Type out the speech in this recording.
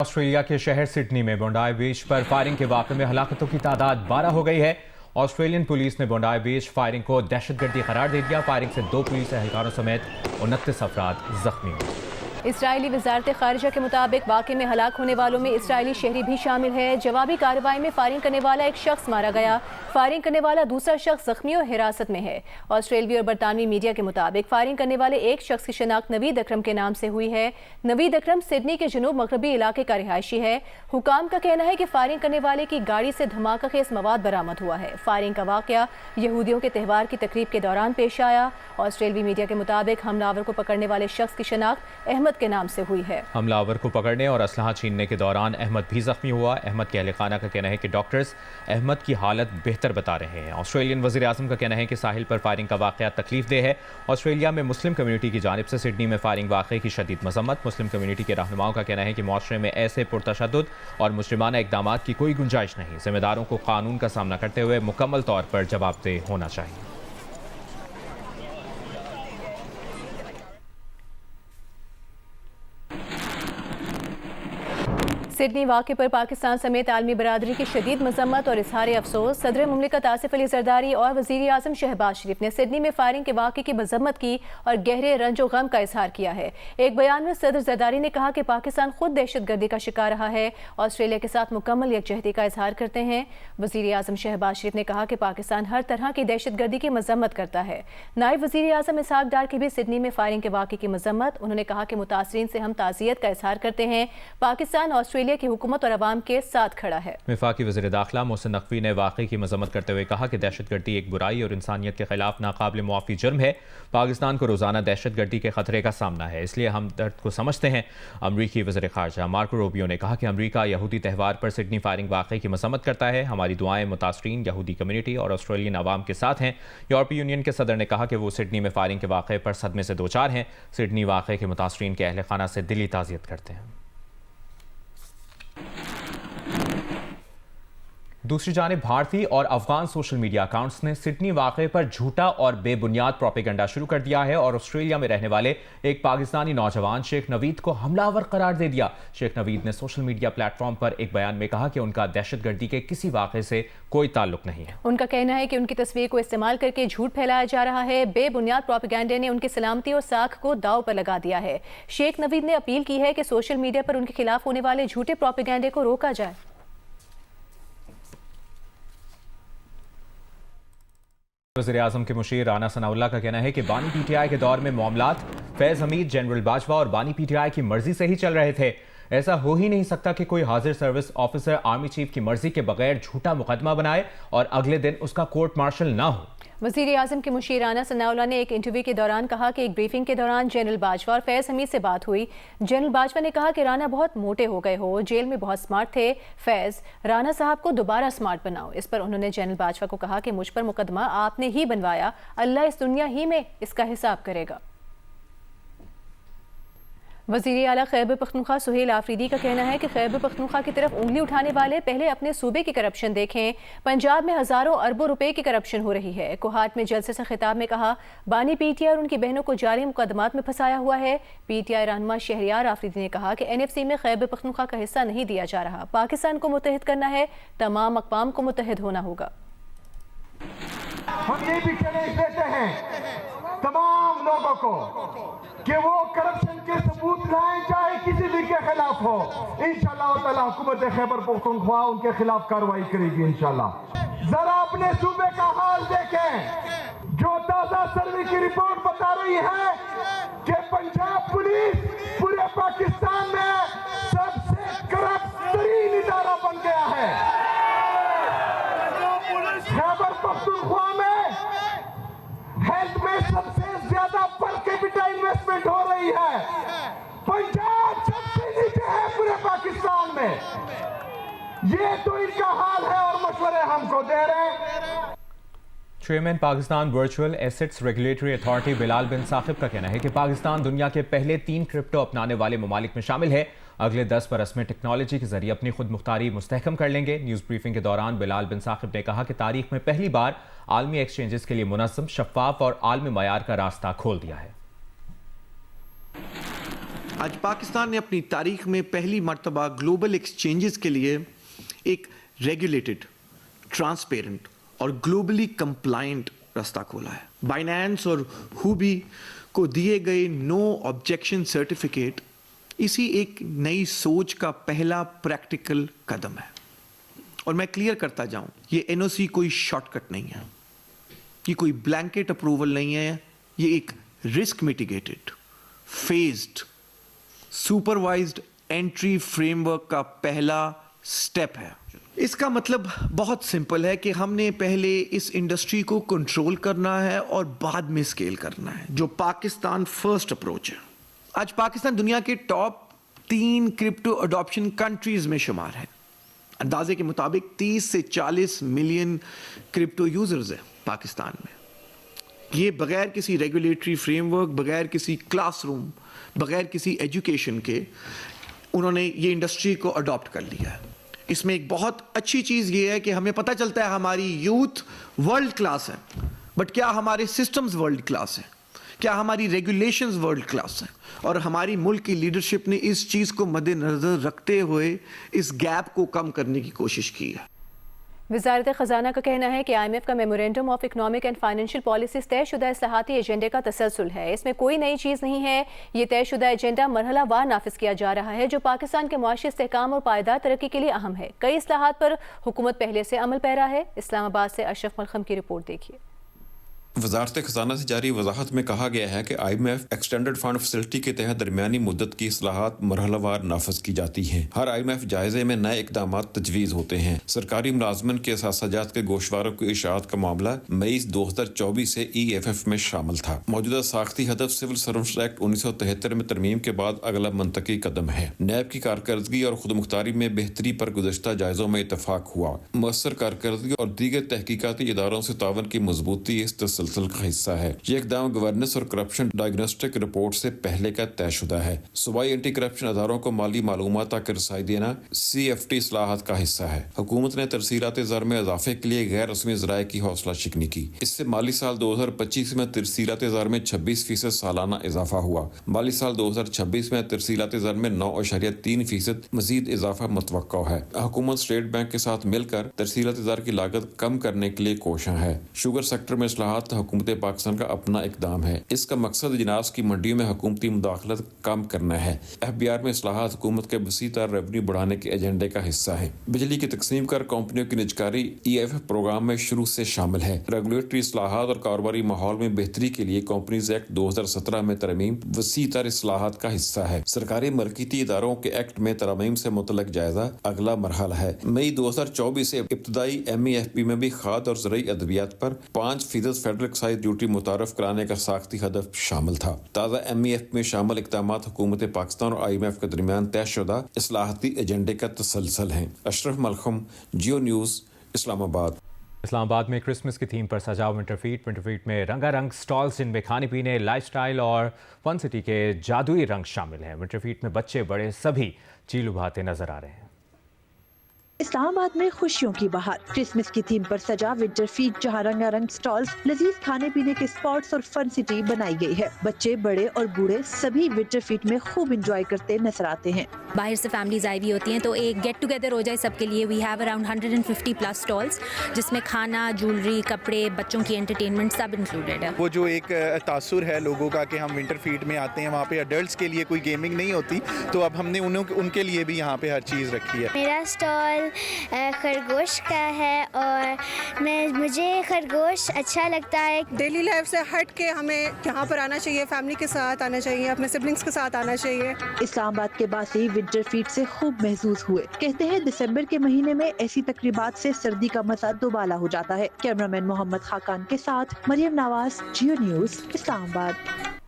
Australia کے شہر Sydney میں بونڈائی بیچ پر فائرنگ کے واقعے میں ہلاکتوں کی تعداد 12 ہو گئی ہے۔ آسٹریلین پولیس نے بونڈائی بیچ فائرنگ کو دہشت گردی قرار دے دیا۔ فائرنگ سے 2 پولیس اہلکاروں سمیت 29 افراد زخمی ہوئے۔ اسرائیلی وزارت خارجہ کے مطابق واقعے میں ہلاک ہونے والوں میں اسرائیلی شہری بھی شامل ہے۔ جوابی کارروائی میں فائرنگ کرنے والا ایک شخص مارا گیا۔ فائرنگ کرنے والا دوسرا شخص زخمی اور حراست میں ہے۔ آسٹریلوی اور برطانوی میڈیا کے مطابق فائرنگ کرنے والے ایک شخص کی شناخت نوید اکرم کے نام سے ہوئی ہے۔ نوید اکرم سڈنی کے جنوب مغربی علاقے کا رہائشی ہے۔ حکام کا کہنا ہے کہ فائرنگ کرنے والے کی گاڑی سے دھماکہ خیز مواد برآمد ہوا ہے۔ فائرنگ کا واقعہ یہودیوں کے تہوار کی تقریب کے دوران پیش آیا۔ آسٹریلوی میڈیا کے مطابق حملہ آور کو پکڑنے والے شخص کی شناخت احمد کے نام سے ہوئی ہے۔ حملہ آور کو پکڑنے اور اسلحہ چھیننے کے دوران احمد بھی زخمی ہوا۔ احمد کے اہل خانہ کا کہنا ہے کہ ڈاکٹرز احمد کی حالت بہتر بتا رہے ہیں۔ آسٹریلین وزیر اعظم کا کہنا ہے کہ ساحل پر فائرنگ کا واقعہ تکلیف دہ ہے۔ آسٹریلیا میں مسلم کمیونٹی کی جانب سے سڈنی میں فائرنگ واقعے کی شدید مذمت۔ مسلم کمیونٹی کے رہنماؤں کا کہنا ہے کہ معاشرے میں ایسے پرتشدد اور مجرمانہ اقدامات کی کوئی گنجائش نہیں۔ ذمہ داروں کو قانون کا سامنا کرتے ہوئے مکمل طور پر جواب دہ ہونا چاہیے۔ سڈنی واقعے پر پاکستان سمیت عالمی برادری کی شدید مذمت اور اظہار افسوس۔ صدر مملکت آصف علی زرداری اور وزیر اعظم شہباز شریف نے سڈنی میں فائرنگ کے واقعے کی مذمت کی اور گہرے رنج و غم کا اظہار کیا ہے۔ ایک بیان میں صدر زرداری نے کہا کہ پاکستان خود دہشت گردی کا شکار رہا ہے، آسٹریلیا کے ساتھ مکمل یکجہتی کا اظہار کرتے ہیں۔ وزیر اعظم شہباز شریف نے کہا کہ پاکستان ہر طرح کی دہشت گردی کی مذمت کرتا ہے۔ نائب وزیر اعظم اسحاق ڈار کی بھی سڈنی میں فائرنگ کے واقعے کی مذمت۔ انہوں نے کہا کہ متاثرین سے ہم تعزیت کا اظہار کرتے ہیں۔ پاکستان آسٹریلیا کی حکومت اور عوام کے ساتھ کھڑا ہے۔ وفاقی وزیر داخلہ محسن نقوی نے واقعے کی مذمت کرتے ہوئے کہا کہ دہشت گردی ایک برائی اور انسانیت کے خلاف ناقابل معافی جرم ہے۔ پاکستان کو روزانہ دہشت گردی کے خطرے کا سامنا ہے، اس لیے ہم درد کو سمجھتے ہیں۔ امریکی وزیر خارجہ مارکو روبیو نے کہا کہ امریکہ یہودی تہوار پر سڈنی فائرنگ واقعے کی مذمت کرتا ہے۔ ہماری دعائیں متاثرین یہودی کمیونٹی اور آسٹریلین عوام کے ساتھ ہیں۔ یورپی یونین کے صدر نے کہا کہ وہ سڈنی میں فائرنگ کے واقعے پر صدمے سے دوچار ہیں۔ سڈنی واقعے کے متاثرین کے اہل خانہ سے دلی تعزیت کرتے ہیں۔ دوسری جانب بھارتی اور افغان سوشل میڈیا اکاؤنٹس نے سڈنی واقعے پر جھوٹا اور بے بنیاد پروپیگنڈا شروع کر دیا ہے اور آسٹریلیا میں رہنے والے ایک پاکستانی نوجوان شیخ نوید کو حملہ آور قرار دے دیا۔ شیخ نوید نے سوشل میڈیا پلیٹ فارم پر ایک بیان میں کہا کہ ان کا دہشت گردی کے کسی واقعے سے کوئی تعلق نہیں ہے۔ ان کا کہنا ہے کہ ان کی تصویر کو استعمال کر کے جھوٹ پھیلایا جا رہا ہے۔ بے بنیاد پروپیگنڈے نے ان کی سلامتی اور ساکھ کو داؤ پر لگا دیا ہے۔ شیخ نوید نے اپیل کی ہے کہ سوشل میڈیا پر ان کے خلاف ہونے والے جھوٹے پروپیگنڈے کو روکا جائے۔ وزیر اعظم کے مشیر رانا ثناء اللہ کا کہنا ہے کہ بانی پی ٹی آئی کے دور میں معاملات فیض حمید، جنرل باجوہ اور بانی پی ٹی آئی کی مرضی سے ہی چل رہے تھے۔ ایسا ہو ہی نہیں سکتا کہ کوئی حاضر سروس آفیسر آرمی چیف کی مرضی کے بغیر جھوٹا مقدمہ بنائے اور اگلے دن اس کا کورٹ مارشل نہ ہو۔ وزیر اعظم کے مشیر رانا ثناء اللہ نے ایک انٹرویو کے دوران کہا کہ ایک بریفنگ کے دوران جنرل باجوہ اور فیض حمید سے بات ہوئی۔ جنرل باجوہ نے کہا کہ رانا بہت موٹے ہو گئے ہو، جیل میں بہت سمارٹ تھے۔ فیض، رانا صاحب کو دوبارہ سمارٹ بناؤ۔ اس پر انہوں نے جنرل باجوہ کو کہا کہ مجھ پر مقدمہ آپ نے ہی بنوایا، اللہ اس دنیا ہی میں اس کا حساب کرے گا۔ وزیر اعلیٰ خیبر پختونخوا سہیل آفریدی کا کہنا ہے کہ خیبر پختونخوا کی طرف انگلی اٹھانے والے پہلے اپنے صوبے کی کرپشن دیکھیں۔ پنجاب میں ہزاروں اربوں روپے کی کرپشن ہو رہی ہے۔ کوہاٹ میں جلسے سے خطاب میں کہا بانی پی ٹی آئی اور ان کی بہنوں کو جعلی مقدمات میں پھنسایا ہوا ہے۔ پی ٹی آئی رہنما شہریار آفریدی نے کہا کہ این ایف سی میں خیبر پختونخوا کا حصہ نہیں دیا جا رہا۔ پاکستان کو متحد کرنا ہے، تمام اقوام کو متحد ہونا ہوگا۔ ہم یہ بھی چیلنج دیتے ہیں تمام لوگوں کو کہ وہ کرپشن کے ثبوت لائیں، چاہے کسی بھی کے خلاف ہو۔ انشاءاللہ تعالی حکومت خیبر پختونخوا ان کے خلاف کارروائی کرے گی انشاءاللہ۔ ذرا اپنے صوبے کا حال دیکھیں، جو تازہ سروے کی رپورٹ بتا رہی ہے کہ پنجاب پولیس پورے پاکستان میں سب سے کرپٹ ترین ادارہ بن گیا ہے۔ خیبر پختونخوا میں ہیلتھ میں سب سے زیادہ پر کیپٹا انویسٹمنٹ ہو رہی ہے۔ پنجاب سب سے نیچے ہے پورے پاکستان میں۔ یہ تو ان کا حال ہے اور مشورے ہم کو دے رہے ہیں۔ Chairman Pakistan virtual assets regulatory authority Bilal bin Saqib کا کہنا ہے کہ پاکستان دنیا کے پہلے 3 کرپٹو اپنانے والے ممالک میں شامل ہے۔ اگلے 10 برس میں ٹیکنالوجی کے ذریعے اپنی خود مختاری مستحکم کر لیں گے۔ نیوز بریفنگ کے دوران بلال بن ثاقب نے کہا کہ تاریخ میں پہلی بار عالمی ایکسچینجز کے لیے منظم، شفاف اور عالمی معیار کا راستہ کھول دیا ہے۔ آج پاکستان نے اپنی تاریخ میں پہلی مرتبہ گلوبل ایکسچینجز کے لیے ایک ریگولیٹڈ، ٹرانسپیرنٹ اور گلوبلی کمپلائنٹ راستہ کھولا ہے۔ بائنانس اور ہوبی کو دیے گئے نو آبجیکشن سرٹیفکیٹ اسی ایک نئی سوچ کا پہلا پریکٹیکل قدم ہے۔ اور میں کلیئر کرتا جاؤں، یہ این او سی کوئی شارٹ کٹ نہیں ہے، یہ کوئی بلینکٹ اپروول نہیں ہے، یہ ایک risk mitigated, phased, supervised entry frame work کا پہلا سٹیپ ہے۔ اس کا مطلب بہت سمپل ہے کہ ہم نے پہلے اس انڈسٹری کو کنٹرول کرنا ہے اور بعد میں اسکیل کرنا ہے، جو پاکستان فرسٹ اپروچ ہے۔ آج پاکستان دنیا کے ٹاپ 3 کرپٹو اڈاپشن کنٹریز میں شمار ہے۔ اندازے کے مطابق 30 سے 40 ملین کرپٹو یوزرز ہیں پاکستان میں۔ یہ بغیر کسی ریگولیٹری فریم ورک، بغیر کسی کلاس روم، بغیر کسی ایجوکیشن کے انہوں نے یہ انڈسٹری کو اڈاپٹ کر لیا ہے۔ اس میں ایک بہت اچھی چیز یہ ہے کہ ہمیں پتہ چلتا ہے ہماری یوتھ ورلڈ کلاس ہے، بٹ کیا ہمارے سسٹمز ورلڈ کلاس ہیں؟ کیا ہماری ریگولیشنز ورلڈ کلاس ہیں؟ اور ہماری ملک کی لیڈرشپ نے اس چیز کو مد نظر رکھتے ہوئے اس گیپ کو کم کرنے کی کوشش کی ہے۔ وزارت خزانہ کا کہنا ہے کہ آئی ایم ایف کا memorandum of economic and financial policies طے شدہ اصلاحاتی ایجنڈے کا تسلسل ہے۔ اس میں کوئی نئی چیز نہیں ہے، یہ طے شدہ ایجنڈا مرحلہ وار نافذ کیا جا رہا ہے، جو پاکستان کے معاشی استحکام اور پائیدار ترقی کے لیے اہم ہے۔ کئی اصلاحات پر حکومت پہلے سے عمل پیرا ہے۔ اسلام آباد سے اشرف ملخم کی رپورٹ دیکھیے۔ وزارت خزانہ سے جاری وضاحت میں کہا گیا ہے کہ I M F extended fund facility کے تحت درمیانی مدت کی اصلاحات مرحلہ وار نافذ کی جاتی ہیں۔ ہر آئی ایم ایف جائزے میں نئے اقدامات تجویز ہوتے ہیں۔ سرکاری ملازمن کے اثاثاجات کے گوشواروں کی اشاعت کا معاملہ مئی 2024 سے ای ایف ایف میں شامل تھا۔ موجودہ ساختی ہدف سول سروسز ایکٹ 1973 میں ترمیم کے بعد اگلا منطقی قدم ہے۔ نیب کی کارکردگی اور خود مختاری میں بہتری پر گزشتہ جائزوں میں اتفاق ہوا۔ مؤثر کارکردگی اور دیگر تحقیقاتی اداروں سے تعاون کی مضبوطی اس تسلسل کا حصہ ہے۔ یہ اقدام گورننس اور کرپشن ڈائگنوسٹک رپورٹ سے پہلے کا طے شدہ ہے۔ صوبائی اینٹی کرپشن اداروں کو مالی معلومات تک رسائی دینا سی ایف ٹی اصلاحات کا حصہ ہے۔ حکومت نے ترسیلات زر میں اضافے کے لیے غیر رسمی ذرائع کی حوصلہ شکنی کی۔ اس سے مالی سال 2025 میں ترسیلات زر میں 26% سالانہ اضافہ ہوا۔ مالی سال 2026 میں ترسیلات زر میں 9.3% مزید اضافہ متوقع ہے۔ حکومت اسٹیٹ بینک کے ساتھ مل کر ترسیلات زر کی لاگت کم کرنے کے لیے کوشاں ہے۔ شوگر سیکٹر میں اصلاحات حکومت پاکستان کا اپنا اقدام ہے۔ اس کا مقصد جناس کی منڈیوں میں حکومتی مداخلت کم کرنا ہے۔ ایف بی آر میں اصلاحات حکومت کے وسیع تر ریونیو بڑھانے کے ایجنڈے کا حصہ ہے۔ بجلی کی تقسیم کر کمپنیوں کی نجکاری ای ایف ایف پروگرام میں شروع سے شامل ہے۔ ریگولیٹری اصلاحات اور کاروباری ماحول میں بہتری کے لیے کمپنیز ایکٹ 2017 میں ترمیم وسیع تر اصلاحات کا حصہ ہے۔ سرکاری ملکیتی اداروں کے ایکٹ میں ترمیم سے متعلق جائزہ اگلا مرحلہ ہے۔ مئی 2024 سے ابتدائی ایم ای ایف پی میں بھی کھاد اور زرعی ادویات پر 5% فیڈرل ایکسائز ڈیوٹی متعارف کرانے کا ساختی ہدف شامل تھا۔ تازہ ایم ای ایف میں شامل اقدامات حکومت پاکستان اور آئی ایم ایف کے درمیان طے شدہ اصلاحاتی ایجنڈے کا تسلسل ہیں۔ اشرف ملخم، جیو نیوز، اسلام آباد۔ اسلام آباد میں کرسمس کی تھیم پر سجا ونٹر فیٹ میں رنگا رنگ سٹالز جن میں کھانے پینے، لائف سٹائل اور فن سٹی کے جادوئی رنگ شامل ہیں۔ ونٹر فیٹ میں بچے بڑے سبھی چیل ابھاتے نظر آ رہے ہیں۔ اسلام آباد میں خوشیوں کی بہار، کرسمس کی تھیم پر سجا ونٹر فیٹ جہاں رنگا رنگ سٹالز، لذیذ کھانے پینے کے سپاٹس اور فن سٹی بنائی گئی ہے۔ بچے بڑے اور بوڑھے سبھی ونٹر فیٹ میں خوب انجوائے کرتے نظر آتے ہیں۔ باہر سے فیملیز آئی ہوئی ہوتی ہیں تو ایک گیٹ ٹوگیدر ہو جائے سب کے لیے۔ وی ہیو اراؤنڈ 150+ سٹالز جس میں کھانا، جولری، کپڑے، بچوں کی انٹرٹینمنٹ سب انکلوڈیڈ ہے۔ وہ جو ایک تاثر ہے لوگوں کا کہ ہم ونٹر فیٹ میں آتے ہیں، وہاں پہ اڈلٹس کے لیے کوئی گیمنگ نہیں ہوتی، تو اب ہم نے ان کے لیے بھی یہاں پہ ہر چیز رکھی ہے۔ میرا سٹال خرگوش کا ہے اور مجھے خرگوش اچھا لگتا ہے۔ ڈیلی لائف سے ہٹ کے ہمیں یہاں پر آنا چاہیے، فیملی کے ساتھ آنا چاہیے، اپنے سبلنگس کے ساتھ آنا چاہیے۔ اسلام آباد کے باسی ونٹر فیٹ سے خوب محظوظ ہوئے۔ کہتے ہیں دسمبر کے مہینے میں ایسی تقریبات سے سردی کا مزہ دوبالا ہو جاتا ہے۔ کیمرہ مین محمد خاقان کے ساتھ مریم نواز، جیو نیوز، اسلام آباد۔